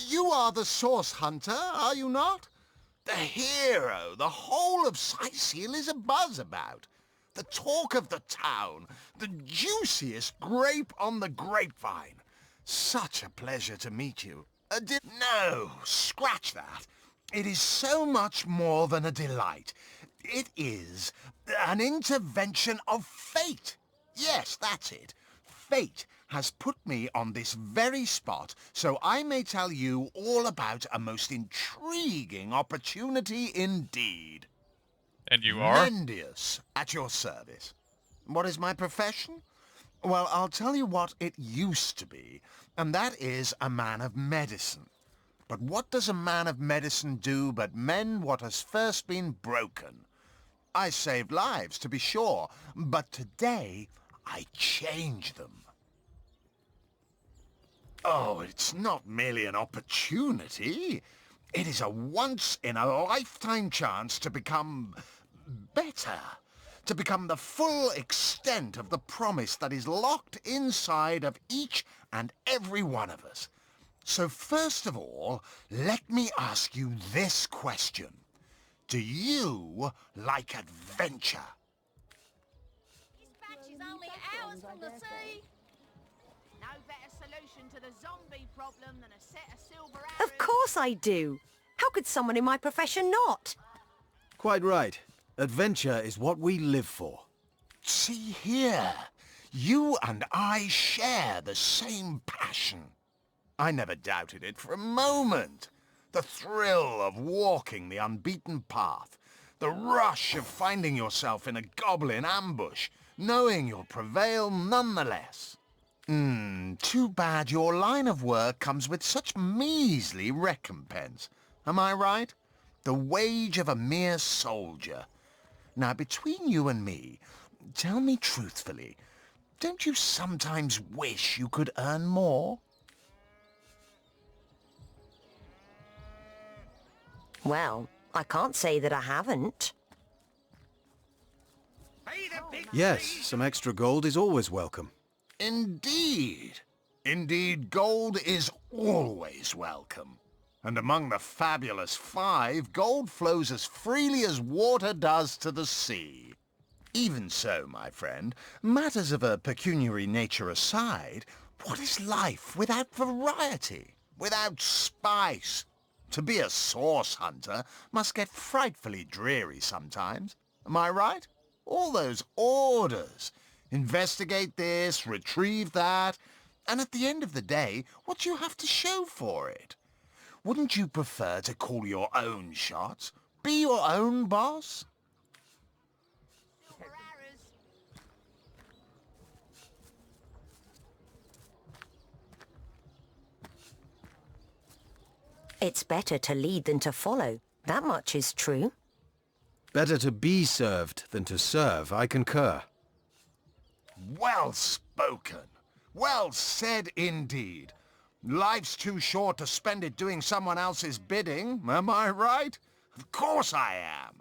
You are the source hunter, are you not? The hero the whole of Sicil is abuzz about. The talk of the town. The juiciest grape on the grapevine. Such a pleasure to meet you. No, scratch that. It is so much more than a delight. It is an intervention of fate. Yes, that's it. Fate has put me on this very spot so I may tell you all about a most intriguing opportunity indeed. And you are? Mendius, at your service. What is my profession? Well, I'll tell you what it used to be, and that is a man of medicine. But what does a man of medicine do but mend what has first been broken? I saved lives, to be sure, but today I change them. Oh, it's not merely an opportunity. It is a once-in-a-lifetime chance to become better. To become the full extent of the promise that is locked inside of each and every one of us. So first of all, let me ask you this question. Do you like adventure? This patch is only hours from the sea. No better solution to the zombie problem than a set of silver arrows. Of course I do. How could someone in my profession not? Quite right. Adventure is what we live for. See here. You and I share the same passion. I never doubted it for a moment. The thrill of walking the unbeaten path. The rush of finding yourself in a goblin ambush, knowing you'll prevail nonetheless. Too bad your line of work comes with such measly recompense. Am I right? The wage of a mere soldier. Now, between you and me, tell me truthfully, don't you sometimes wish you could earn more? Well, I can't say that I haven't. Yes, some extra gold is always welcome. Indeed. Indeed, gold is always welcome. And among the fabulous 5, gold flows as freely as water does to the sea. Even so, my friend, matters of a pecuniary nature aside, what is life without variety, without spice? To be a source hunter must get frightfully dreary sometimes. Am I right? All those orders. Investigate this, retrieve that, and at the end of the day, what do you have to show for it? Wouldn't you prefer to call your own shots? Be your own boss? It's better to lead than to follow. That much is true. Better to be served than to serve, I concur. Well spoken. Well said indeed. Life's too short to spend it doing someone else's bidding, am I right? Of course I am.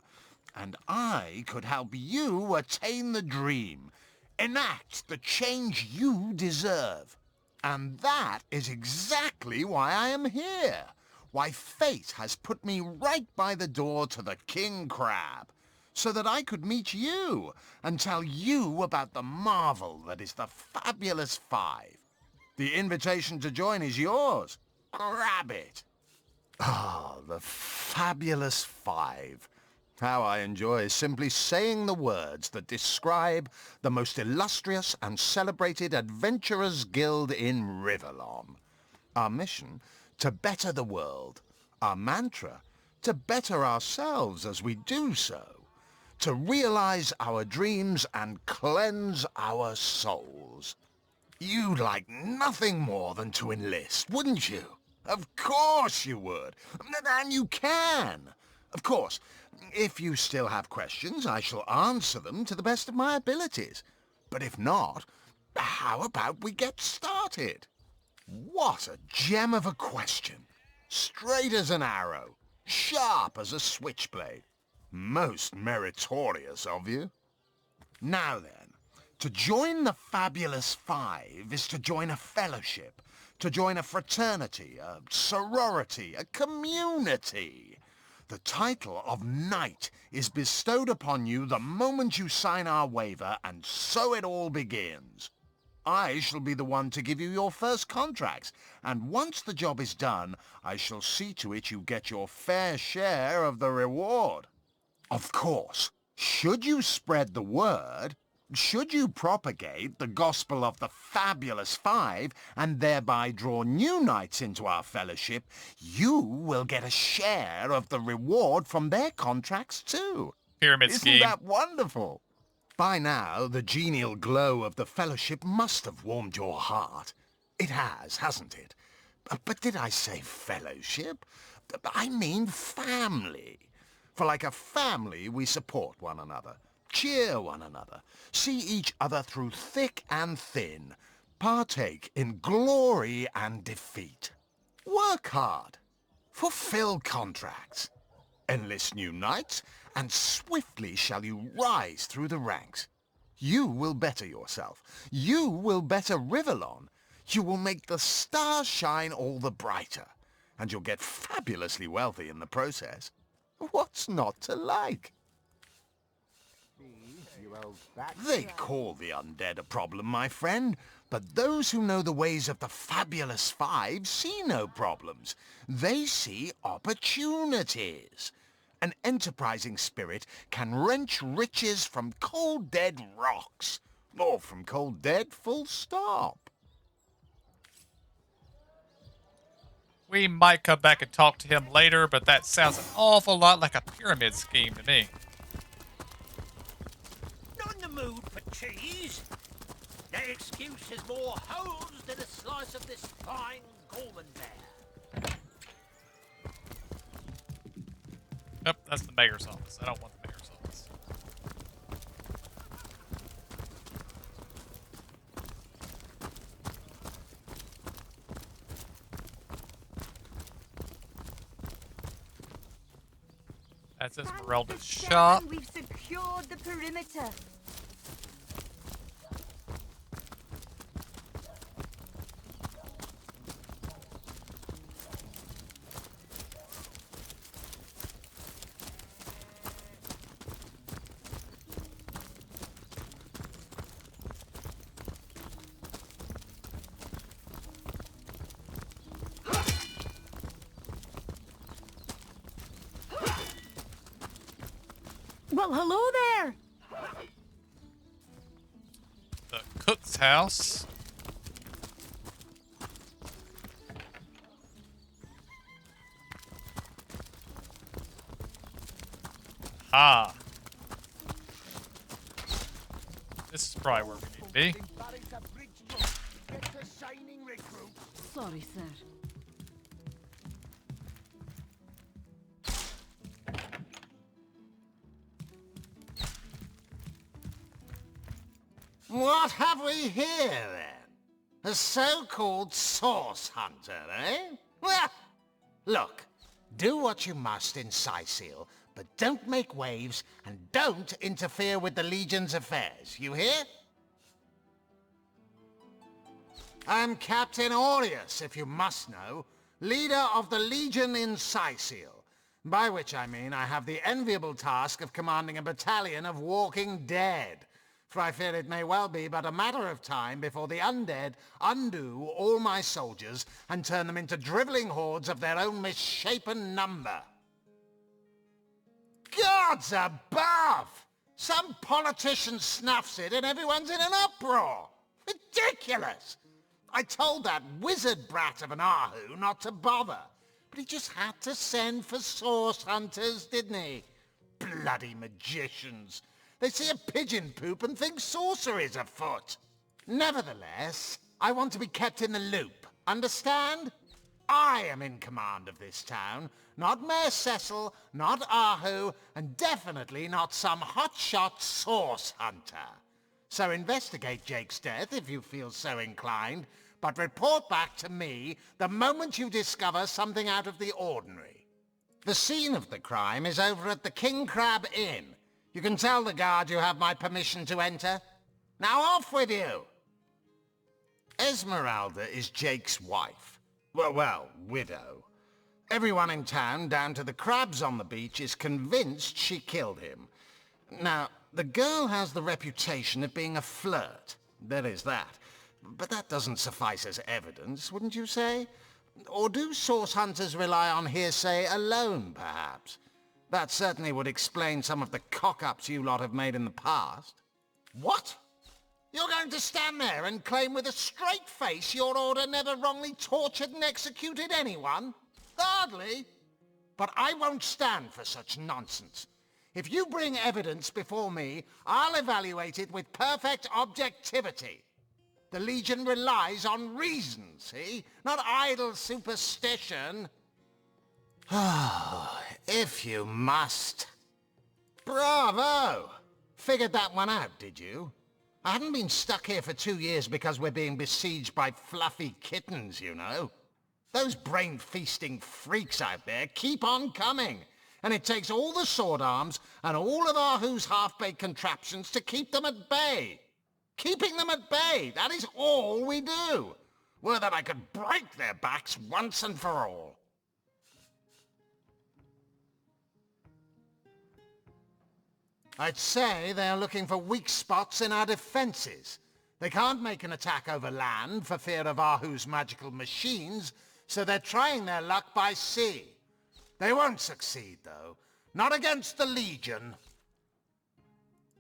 And I could help you attain the dream, enact the change you deserve. And that is exactly why I am here. Why fate has put me right by the door to the King Crab, so that I could meet you and tell you about the marvel that is the Fabulous Five. The invitation to join is yours. Grab it. Ah, the Fabulous Five. How I enjoy simply saying the words that describe the most illustrious and celebrated adventurers' guild in Riverlon. Our mission, to better the world. Our mantra, to better ourselves as we do so. To realize our dreams and cleanse our souls. You'd like nothing more than to enlist, wouldn't you? Of course you would. And you can. Of course, if you still have questions, I shall answer them to the best of my abilities. But if not, how about we get started? What a gem of a question. Straight as an arrow, sharp as a switchblade. Most meritorious of you. Now then, to join the Fabulous Five is to join a fellowship, to join a fraternity, a sorority, a community. The title of Knight is bestowed upon you the moment you sign our waiver, and so it all begins. I shall be the one to give you your first contracts, and once the job is done, I shall see to it you get your fair share of the reward. Of course, should you spread the word, should you propagate the gospel of the Fabulous Five and thereby draw new knights into our fellowship, you will get a share of the reward from their contracts too. Pyramid scheme. Isn't that wonderful? By now, the genial glow of the fellowship must have warmed your heart. It has, hasn't it? But did I say fellowship? I mean family. For like a family, we support one another, cheer one another, see each other through thick and thin, partake in glory and defeat. Work hard, fulfill contracts, enlist new knights, and swiftly shall you rise through the ranks. You will better yourself. You will better Riverlon. You will make the stars shine all the brighter, and you'll get fabulously wealthy in the process. What's not to like? They call the undead a problem, my friend, but those who know the ways of the Fabulous Five see no problems. They see opportunities. An enterprising spirit can wrench riches from cold dead rocks, or from cold dead full stop. We might come back and talk to him later, but that sounds an awful lot like a pyramid scheme to me. Not in the mood for cheese. That excuse is more holes than a slice of this fine Gorman bear. Yep, that's the mayor's office. I don't want the mayor's office. That's Esmeralda's shop. We've secured the perimeter. Well, hello there. The cook's house. Ah. This is probably where we need to be. Sorry, sir. What have we here, then? A so-called source hunter, eh? Well, look, do what you must in Sicil, but don't make waves and don't interfere with the Legion's affairs. You hear? I'm Captain Aureus, if you must know, leader of the Legion in Sicil, by which I mean I have the enviable task of commanding a battalion of walking dead. For I fear it may well be but a matter of time before the undead undo all my soldiers and turn them into drivelling hordes of their own misshapen number. Gods above! Some politician snuffs it and everyone's in an uproar. Ridiculous! I told that wizard brat of an Ahu not to bother, but he just had to send for source hunters, didn't he? Bloody magicians. They see a pigeon poop and think sorcery's afoot. Nevertheless, I want to be kept in the loop. Understand? I am in command of this town, not Mayor Cecil, not Ahu, and definitely not some hotshot source hunter. So investigate Jake's death if you feel so inclined, but report back to me the moment you discover something out of the ordinary. The scene of the crime is over at the King Crab Inn. You can tell the guard you have my permission to enter. Now off with you! Esmeralda is Jake's wife. Well, widow. Everyone in town, down to the crabs on the beach, is convinced she killed him. Now, the girl has the reputation of being a flirt. There is that. But that doesn't suffice as evidence, wouldn't you say? Or do source hunters rely on hearsay alone, perhaps? That certainly would explain some of the cock-ups you lot have made in the past. What? You're going to stand there and claim with a straight face your order never wrongly tortured and executed anyone? Hardly. But I won't stand for such nonsense. If you bring evidence before me, I'll evaluate it with perfect objectivity. The Legion relies on reason, see? Not idle superstition. If you must. Bravo! Figured that one out, did you? I haven't been stuck here for 2 years because we're being besieged by fluffy kittens, you know. Those brain-feasting freaks out there keep on coming, and it takes all the sword arms and all of Ahu's half-baked contraptions to keep them at bay. Keeping them at bay, that is all we do. Were that I could break their backs once and for all. I'd say they're looking for weak spots in our defenses. They can't make an attack over land for fear of Ahu's magical machines, so they're trying their luck by sea. They won't succeed, though. Not against the Legion.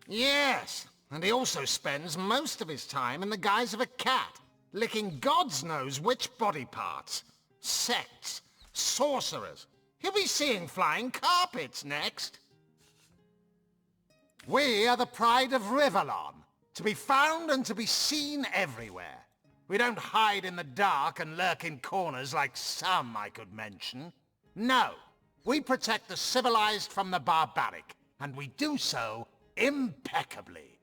Yes, and he also spends most of his time in the guise of a cat, licking God's knows which body parts. Sects, sorcerers. He'll be seeing flying carpets next. We are the pride of Rivellon, to be found and to be seen everywhere. We don't hide in the dark and lurk in corners like some I could mention. No, we protect the civilized from the barbaric, and we do so impeccably.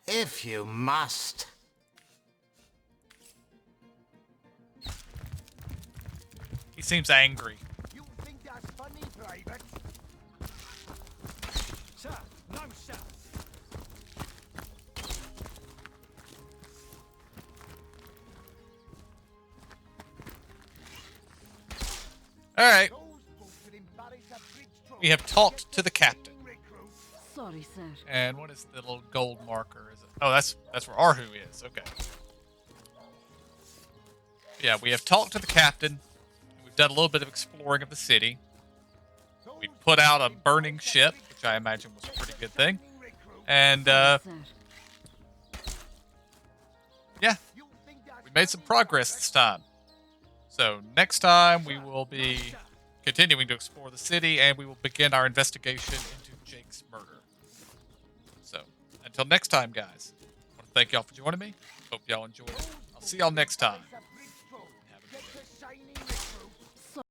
If you must. He seems angry. You think that's funny, Private? Sir, no, sir. Alright. We have talked to the captain. Sorry, sir. And what is the little gold marker? Is it? Oh, that's where Ahu is. Okay. Yeah, we have talked to the captain. We've done a little bit of exploring of the city. We put out a burning ship, which I imagine was a pretty good thing. And, yeah, we made some progress this time. So next time we will be continuing to explore the city, and we will begin our investigation into Jake's murder. So until next time, guys, I want to thank y'all for joining me. Hope y'all enjoyed it. I'll see y'all next time. Have a good day.